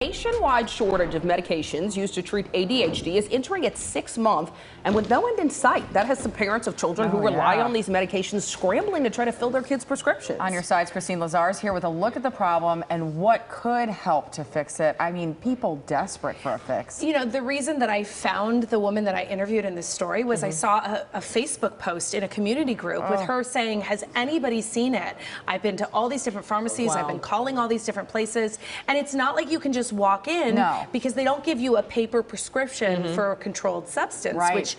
Nationwide shortage of medications used to treat ADHD is entering its 6th month, and with no end in sight, that has some parents of children who rely on these medications scrambling to try to fill their kids' prescriptions. On your sides, Kristine, Lazar is here with a look at the problem and what could help to fix it. I mean, people desperate for a fix. You know, the reason that I found the woman that I interviewed in this story was I saw a Facebook post in a community group with her saying, has anybody seen it? I've been to all these different pharmacies, I've been calling all these different places, and it's not like you can just walk in because they don't give you a paper prescription for a controlled substance, which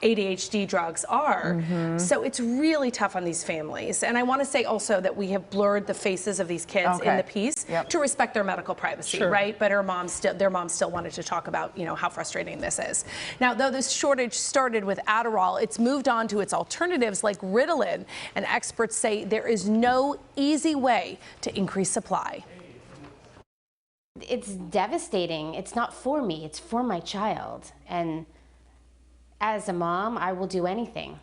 ADHD drugs are. So it's really tough on these families. And I want to say also that we have blurred the faces of these kids in the piece to respect their medical privacy, right? But their mom still wanted to talk about, you know, how frustrating this is. Now, though this shortage started with Adderall, it's moved on to its alternatives like Ritalin, and experts say there is no easy way to increase supply. It's devastating. It's not for me, it's for my child. And as a mom, I will do anything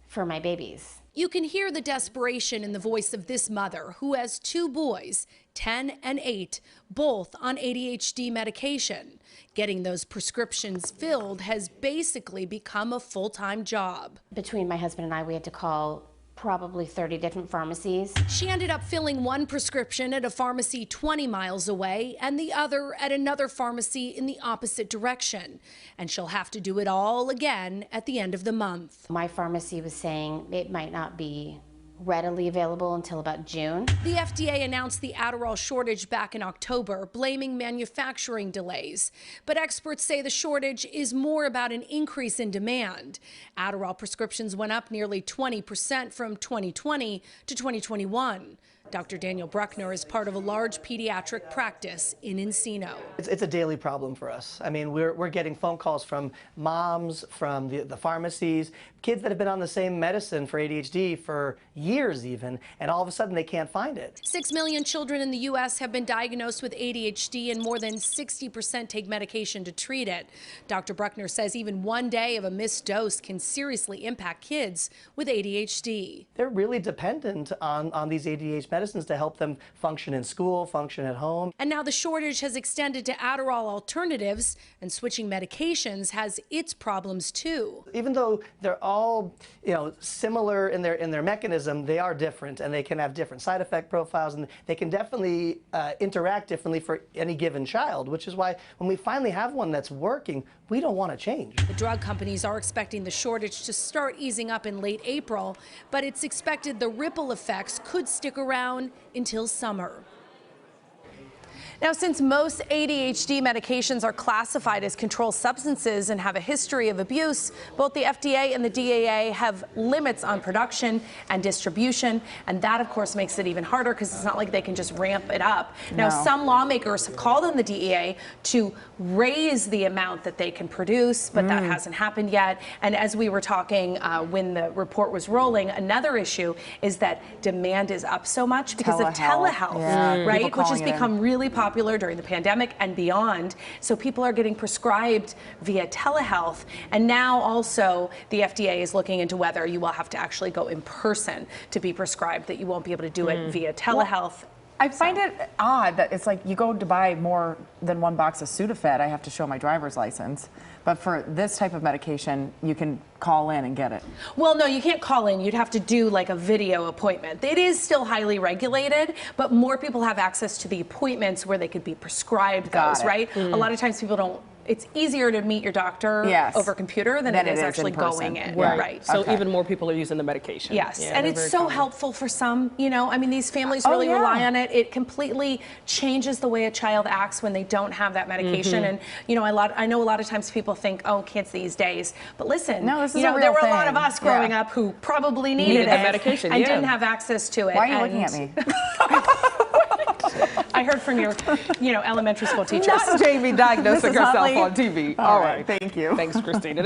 for my babies. You can hear the desperation in the voice of this mother who has 2 boys, 10 and 8, both on ADHD medication. Getting those prescriptions filled has basically become a full-time job. Between my husband and I, we had to call probably 30 different pharmacies. She ended up filling one prescription at a pharmacy 20 miles away and the other at another pharmacy in the opposite direction. And she'll have to do it all again at the end of the month. My pharmacy was saying it might not be readily available until about June. The FDA announced the Adderall shortage back in October, blaming manufacturing delays. But experts say the shortage is more about an increase in demand. Adderall prescriptions went up nearly 20% from 2020 to 2021. Dr. Daniel Bruckner is part of a large pediatric practice in Encino. It's a daily problem for us. I mean, we're getting phone calls from moms, from the pharmacies, kids that have been on the same medicine for ADHD for years even, and all of a sudden they can't find it. 6 million children in the U.S. have been diagnosed with ADHD, and more than 60% take medication to treat it. Dr. Bruckner says even one day of a missed dose can seriously impact kids with ADHD. They're really dependent on these ADHD medicines to help them function in school, function at home. And now the shortage has extended to Adderall alternatives, and switching medications has its problems too. Even though they're all, you know, similar in their mechanism, they are different, and they can have different side effect profiles, and they can definitely interact differently for any given child, which is why when we finally have one that's working, we don't want to change. The drug companies are expecting the shortage to start easing up in late April, but it's expected the ripple effects could stick around until summer. Now, since most ADHD medications are classified as controlled substances and have a history of abuse, both the FDA and the DEA have limits on production and distribution, and that, of course, makes it even harder because it's not like they can just ramp it up. Now, some lawmakers have called on the DEA to raise the amount that they can produce, but that hasn't happened yet. And as we were talking when the report was rolling, another issue is that demand is up so much because of telehealth, right, which has become really popular during the pandemic and beyond. So people are getting prescribed via telehealth. And now also the FDA is looking into whether you will have to actually go in person to be prescribed, that you won't be able to do it via telehealth. I find it odd that it's like you go to buy more than one box of Sudafed, I have to show my driver's license. But for this type of medication, you can call in and get it. Well, no, you can't call in. You'd have to do like a video appointment. It is still highly regulated, but more people have access to the appointments where they could be prescribed those, right? A lot of times people don't. It's easier to meet your doctor over computer than it is actually going in. Right. So even more people are using the medication. Yes, and it's so helpful for some, you know, I mean, these families really rely on it. It completely changes the way a child acts when they don't have that medication. And, you know, I know a lot of times people think, oh, kids these days, but listen, you know, there were a lot of us growing up who probably needed the medication and didn't have access to it. Why are you looking at me? I heard from your, you know, elementary school teachers. Not Jamie diagnosing herself on TV. All right, thank you. Thanks, Kristine.